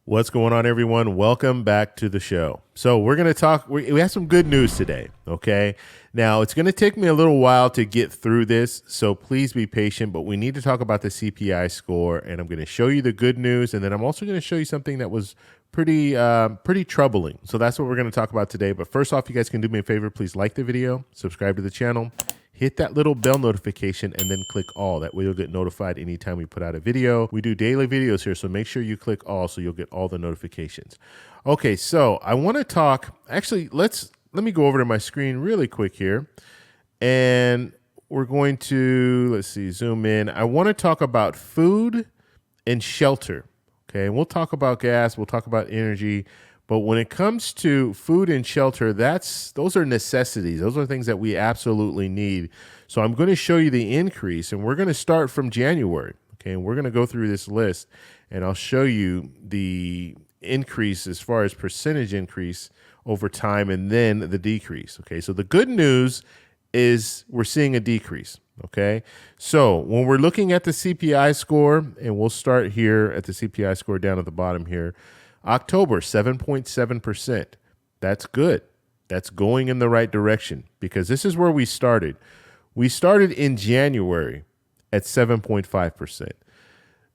What's going on, everyone? Welcome back to the show. So we're going to talk, we have some good news today, okay? Now, it's going to take me a little while to get through this, so please be patient, but we need to talk about the CPI score, and I'm going to show you the good news, and then I'm also going to show you something that was pretty troubling. So that's what we're going to talk about today. But first off, you guys can do me a favor. Please like the video, subscribe to the channel, hit that little bell notification, and then click all. That way you'll get notified anytime we put out a video. We do daily videos here, so make sure you click all so you'll get all the notifications. Okay, so I want to talk, actually, let me go over to my screen really quick here. And we're going to, let's see, zoom in. I want to talk about food and shelter. Okay, and we'll talk about gas, we'll talk about energy. But when it comes to food and shelter, those are necessities. Those are things that we absolutely need. So I'm going to show you the increase, and we're going to start from January. Okay, and we're going to go through this list, and I'll show you the increase as far as percentage increase over time, and then the decrease. Okay, so the good news is we're seeing a decrease. Okay, so when we're looking at the CPI score, and we'll start here at the CPI score down at the bottom here. October, 7.7%. That's good. That's going in the right direction because this is where we started. We started in January at 7.5%.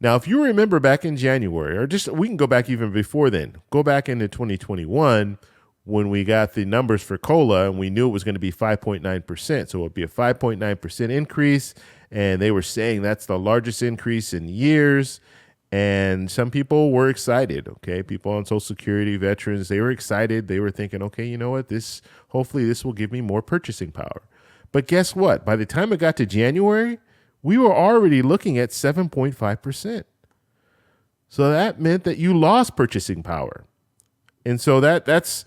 Now, if you remember back in January, or just we can go back even before then, go back into 2021 when we got the numbers for COLA and we knew it was going to be 5.9%. So it would be a 5.9% increase. And they were saying that's the largest increase in years. And some people were excited, okay? People on Social Security, veterans, they were excited. They were thinking, okay, you know what? Hopefully this will give me more purchasing power. But guess what? By the time it got to January, we were already looking at 7.5%. So that meant that you lost purchasing power. And so that's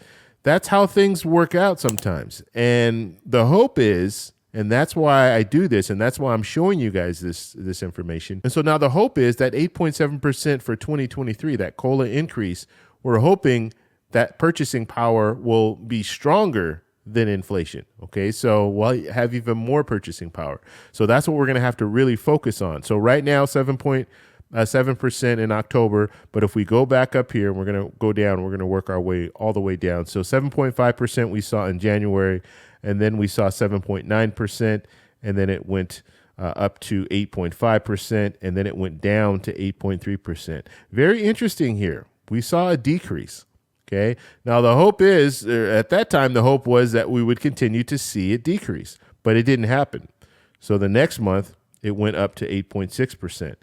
how things work out sometimes. And the hope is, and that's why I do this, and that's why I'm showing you guys this information. And so now the hope is that 8.7% for 2023, that COLA increase, we're hoping that purchasing power will be stronger than inflation, okay? So we'll have even more purchasing power. So that's what we're gonna have to really focus on. So right now, 7.7% in October, but if we go back up here, we're gonna go down, we're gonna work our way all the way down. So 7.5% we saw in January, and then we saw 7.9%, and then it went up to 8.5%, and then it went down to 8.3%. Very interesting here. We saw a decrease, okay? Now, the hope is, at that time, the hope was that we would continue to see it decrease, but it didn't happen. So the next month, it went up to 8.6%,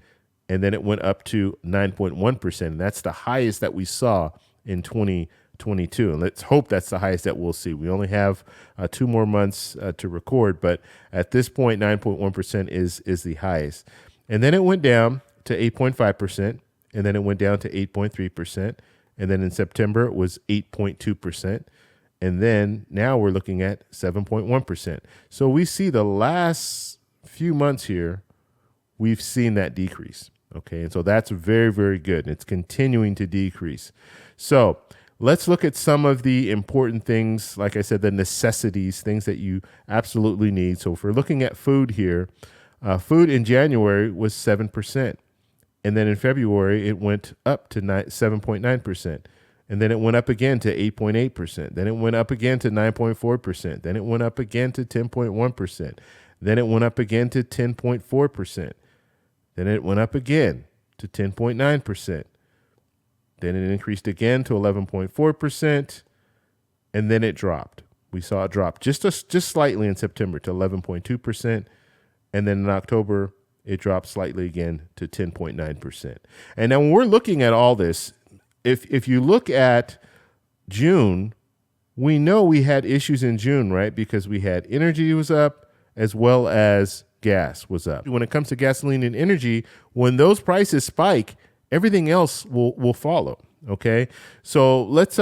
and then it went up to 9.1%, and that's the highest that we saw in 2022, and let's hope that's the highest that we'll see. We only have 2 more months to record, but at this point, 9.1% is the highest. And then it went down to 8.5%, and then it went down to 8.3%, and then in September it was 8.2%, and then now we're looking at 7.1%. So we see the last few months here, we've seen that decrease, okay? And so that's very, very good, and it's continuing to decrease. So let's look at some of the important things, like I said, the necessities, things that you absolutely need. So if we're looking at food here, food in January was 7%. And then in February, it went up to 7.9%. And then it went up again to 8.8%. Then it went up again to 9.4%. Then it went up again to 10.1%. Then it went up again to 10.4%. Then it went up again to 10.9%. Then it increased again to 11.4%, and then it dropped. We saw it drop just slightly in September to 11.2%, and then in October, it dropped slightly again to 10.9%. And now when we're looking at all this, if you look at June, we know we had issues in June, right? Because we had energy was up as well as gas was up. When it comes to gasoline and energy, when those prices spike, everything else will follow. Okay, so let's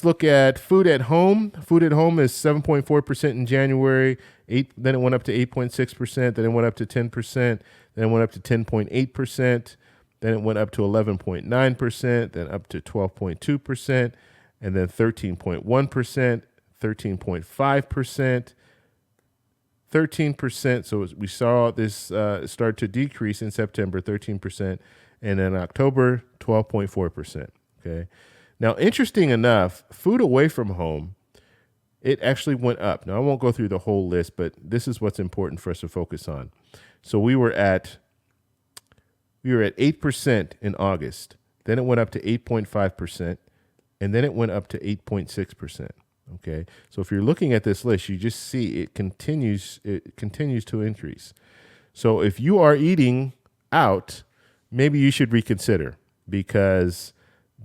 look at food at home. Food at home is 7.4% in January. Then it went up to 8.6%. Then it went up to 10%. Then it went up to 10.8%. Then it went up to 11.9%. Then up to 12.2%, and then 13.1%, 13.5%. 13%. So we saw this start to decrease in September, 13%. And in October, 12.4%. Okay. Now, interesting enough, food away from home, it actually went up. Now, I won't go through the whole list, but this is what's important for us to focus on. So we were at 8% in August. Then it went up to 8.5%, and then it went up to 8.6%. Okay. So if you're looking at this list, you just see it continues to increase. So if you are eating out, maybe you should reconsider, because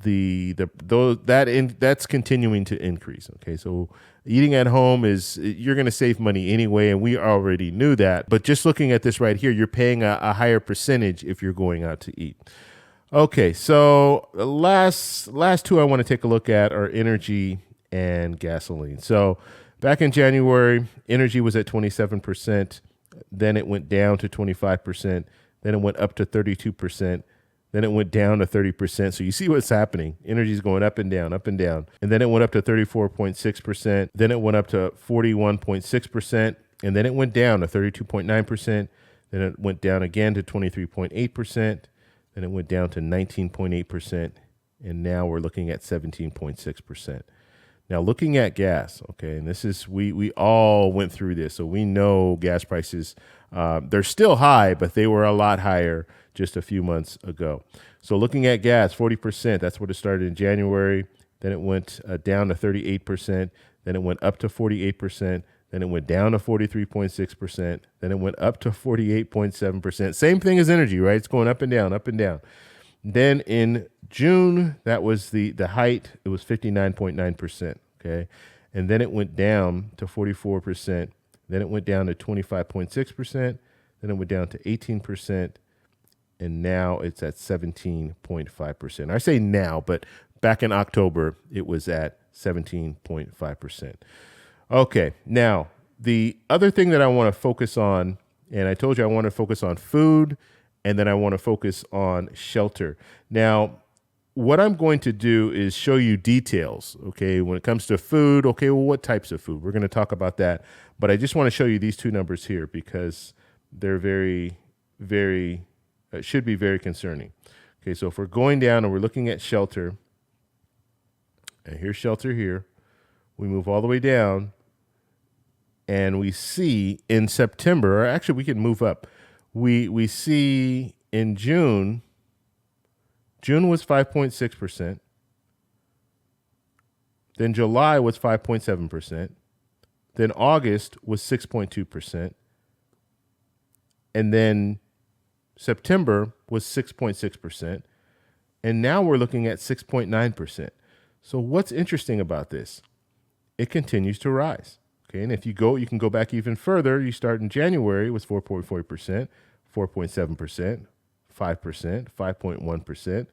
that's continuing to increase. Okay, so eating at home you're going to save money anyway, and we already knew that. But just looking at this right here, you're paying a higher percentage if you're going out to eat. Okay, so the last two I want to take a look at are energy and gasoline. So back in January, energy was at 27%. Then it went down to 25%. Then it went up to 32%. Then it went down to 30%. So you see what's happening. Energy is going up and down, up and down. And then it went up to 34.6%. Then it went up to 41.6%. And then it went down to 32.9%. Then it went down again to 23.8%. Then it went down to 19.8%. And now we're looking at 17.6%. Now, looking at gas, okay, and this is, we all went through this, so we know gas prices, they're still high, but they were a lot higher just a few months ago. So looking at gas, 40%, that's what it started in January. Then it went down to 38%. Then it went up to 48%. Then it went down to 43.6%. Then it went up to 48.7%. Same thing as energy, right? It's going up and down, up and down. Then in June, that was the height. It was 59.9%, okay? And then it went down to 44%. Then it went down to 25.6%. Then it went down to 18%. And now it's at 17.5%. I say now, but back in October, it was at 17.5%. Okay, now the other thing that I want to focus on, and I told you I want to focus on food, and then I want to focus on shelter. Now, what I'm going to do is show you details, okay? When it comes to food, okay, well, what types of food? We're going to talk about that. But I just want to show you these two numbers here because they're should be very concerning. Okay, so if we're going down and we're looking at shelter, and here's shelter here, we move all the way down, and we see in September, or actually we can move up, we see in June was 5.6%. Then July was 5.7%. Then August was 6.2%. And then September was 6.6%. And now we're looking at 6.9%. So what's interesting about this? It continues to rise. Okay, and if you can go back even further. You start in January, it was 4.4%, 4.7%, 5%, 5.1%,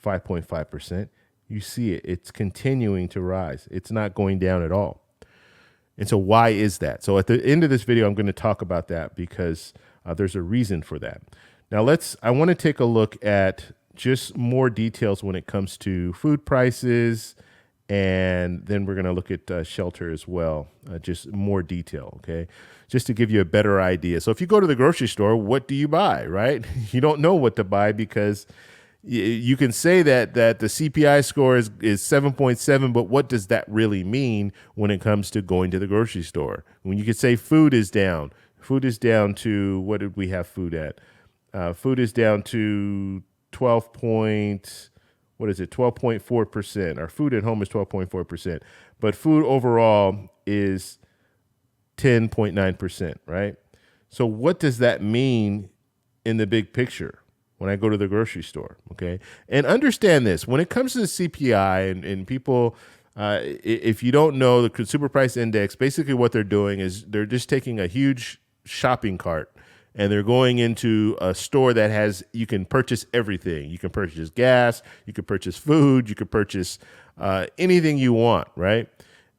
5.5%. You see it. It's continuing to rise. It's not going down at all. And so why is that? So at the end of this video, I'm going to talk about that because there's a reason for that. Now I want to take a look at just more details when it comes to food prices, and then we're going to look at shelter as well, just more detail, okay? Just to give you a better idea. So if you go to the grocery store, what do you buy, right? You don't know what to buy because you can say that the CPI score is 7.7, but what does that really mean when it comes to going to the grocery store? When you could say food is down to, what did we have food at? Food is down to 12.4%. Our food at home is 12.4%, but food overall is 10.9%, right? So what does that mean in the big picture when I go to the grocery store, okay? And understand this, when it comes to the CPI and people, if you don't know the Consumer Price Index, basically what they're doing is they're just taking a huge shopping cart and they're going into a store that you can purchase everything. You can purchase gas, you can purchase food, you can purchase anything you want, right?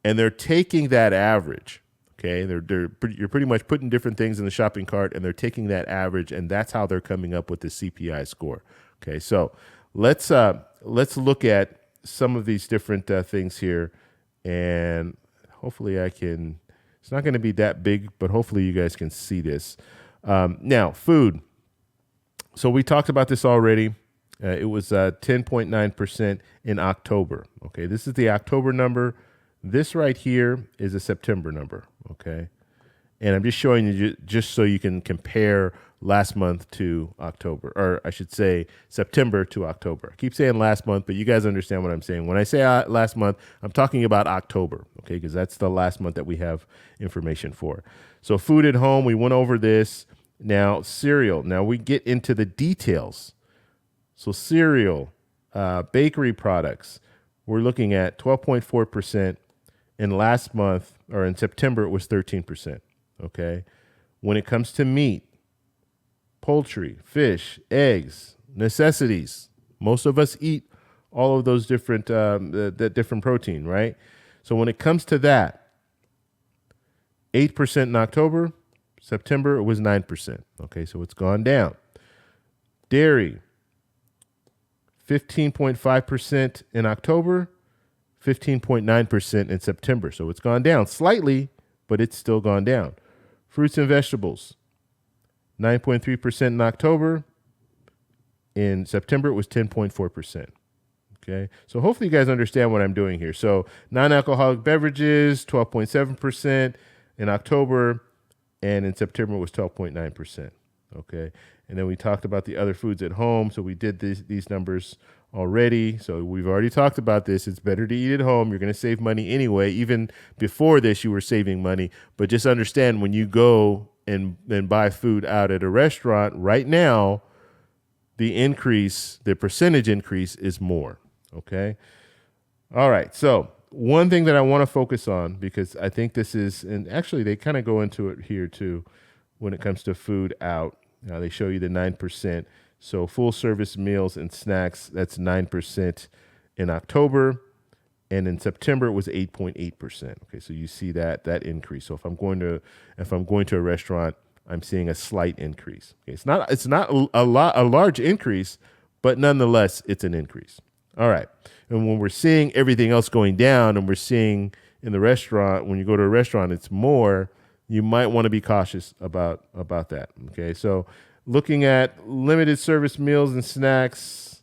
And they're taking that average, okay? You're pretty much putting different things in the shopping cart, and they're taking that average, and that's how they're coming up with the CPI score. Okay, so let's look at some of these different things here, and hopefully it's not going to be that big, but hopefully you guys can see this. Now, food. So we talked about this already. It was 10.9% in October. Okay, this is the October number. This right here is a September number. Okay, and I'm just showing you just so you can compare last month to October, or I should say September to October. I keep saying last month, but you guys understand what I'm saying. When I say last month, I'm talking about October, okay, because that's the last month that we have information for. So food at home, we went over this. Now cereal. Now we get into the details. So cereal, bakery products, we're looking at 12.4%. And last month, or in September, it was 13%. Okay. When it comes to meat, poultry, fish, eggs, necessities, most of us eat all of those different different protein, right? So when it comes to that, 8% in October, September it was 9%. Okay, so it's gone down. Dairy, 15.5% in October, 15.9% in September. So it's gone down slightly, but it's still gone down. Fruits and vegetables, 9.3% in October. In September, it was 10.4%. Okay, so hopefully you guys understand what I'm doing here. So non-alcoholic beverages, 12.7% in October, and in September it was 12.9%. Okay, and then we talked about the other foods at home. So we did these numbers already. So we've already talked about this. It's better to eat at home. You're going to save money anyway. Even before this, you were saving money. But just understand when you go and buy food out at a restaurant right now, the percentage increase is more. Okay. All right. So one thing that I want to focus on, because I think this is, and actually they kind of go into it here too, when it comes to food out. Now they show you the 9%. So full service meals and snacks, that's 9% in October. And in September, it was 8.8%. Okay, so you see that increase. So if I'm going to a restaurant, I'm seeing a slight increase. Okay, it's not a large increase, but nonetheless, it's an increase. All right. And when we're seeing everything else going down, and we're seeing in the restaurant, when you go to a restaurant, it's more, you might want to be cautious about that. Okay, so looking at limited service meals and snacks,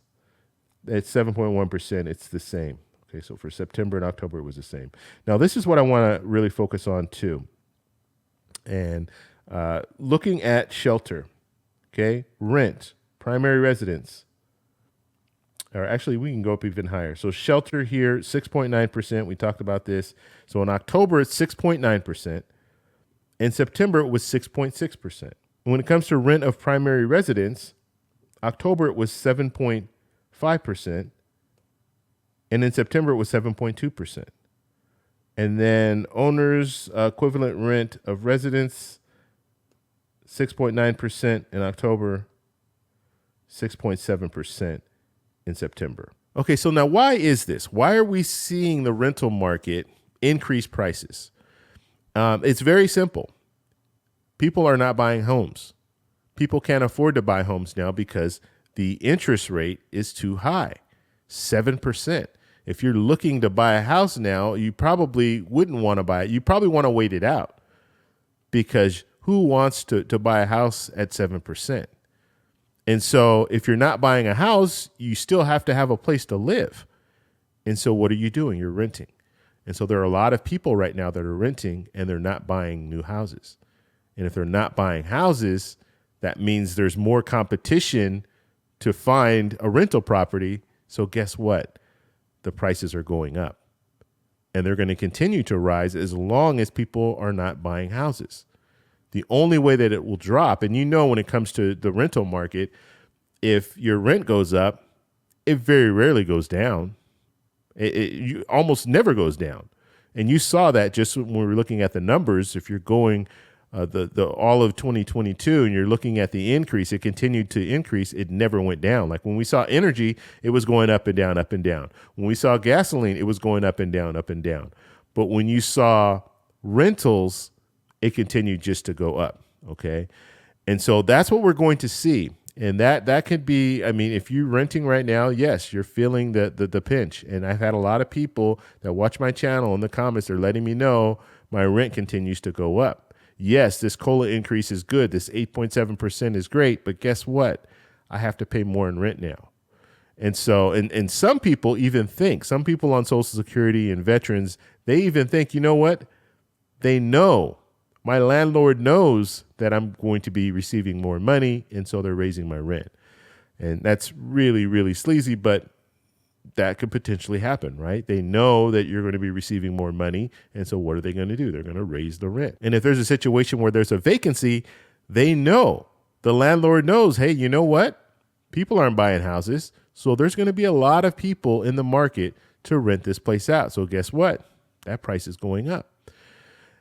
at 7.1%, it's the same. Okay, so for September and October, it was the same. Now, this is what I want to really focus on too. And looking at shelter, okay, rent, primary residence, or actually we can go up even higher. So shelter here, 6.9%. We talked about this. So in October, it's 6.9%. In September, it was 6.6%. When it comes to rent of primary residence, October, it was 7.5%. And in September, it was 7.2%. And then owner's equivalent rent of residence, 6.9% in October, 6.7% in September. Okay, so now why is this? Why are we seeing the rental market increase prices? It's very simple. People are not buying homes. People can't afford to buy homes now because the interest rate is too high, 7%. If you're looking to buy a house now, you probably wouldn't want to buy it. You probably want to wait it out, because who wants to buy a house at 7%? And so if you're not buying a house, you still have to have a place to live. And so what are you doing? You're renting. And so there are a lot of people right now that are renting, and they're not buying new houses. And if they're not buying houses, that means there's more competition to find a rental property. So guess what? The prices are going up, and they're going to continue to rise as long as people are not buying houses. The only way that it will drop, and when it comes to the rental market, if your rent goes up, it very rarely goes down. It almost never goes down. And you saw that just when we were looking at the numbers. If you're going the all of 2022 and you're looking at the increase, it continued to increase. It never went down. Like when we saw energy, it was going up and down, up and down. When we saw gasoline, it was going up and down, up and down. But when you saw rentals, it continued just to go up. Okay. And so that's what we're going to see. And that could be, if you're renting right now, yes, you're feeling the pinch. And I've had a lot of people that watch my channel in the comments. They're letting me know my rent continues to go up. Yes, this COLA increase is good. This 8.7% is great. But guess what? I have to pay more in rent now. And so, and some people even think, some people on Social Security and veterans, they even think, you know what? They know, my landlord knows that I'm going to be receiving more money, and so they're raising my rent. And that's really, really sleazy, but that could potentially happen, right? They know that you're going to be receiving more money, and so what are they going to do? They're going to raise the rent. And if there's a situation where there's a vacancy, they know, the landlord knows, hey, you know what? People aren't buying houses, so there's going to be a lot of people in the market to rent this place out. So guess what? That price is going up.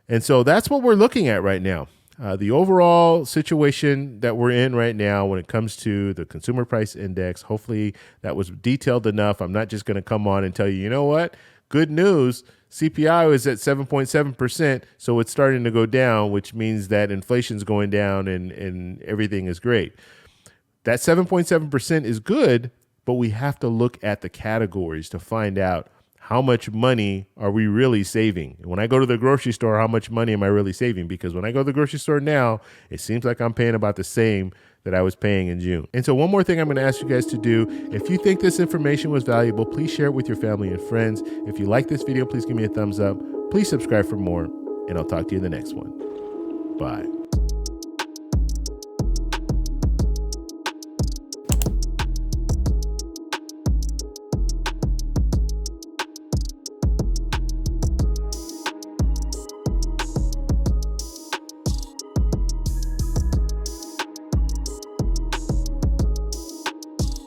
And so that's what we're looking at right now. The overall situation that we're in right now when it comes to the consumer price index, hopefully that was detailed enough. I'm not just going to come on and tell you, you know what? Good news. CPI is at 7.7%, so it's starting to go down, which means that inflation's going down and everything is great. That 7.7% is good, but we have to look at the categories to find out how much money are we really saving? When I go to the grocery store, how much money am I really saving? Because when I go to the grocery store now, it seems like I'm paying about the same that I was paying in June. And so one more thing I'm going to ask you guys to do, if you think this information was valuable, please share it with your family and friends. If you like this video, please give me a thumbs up. Please subscribe for more, and I'll talk to you in the next one. Bye.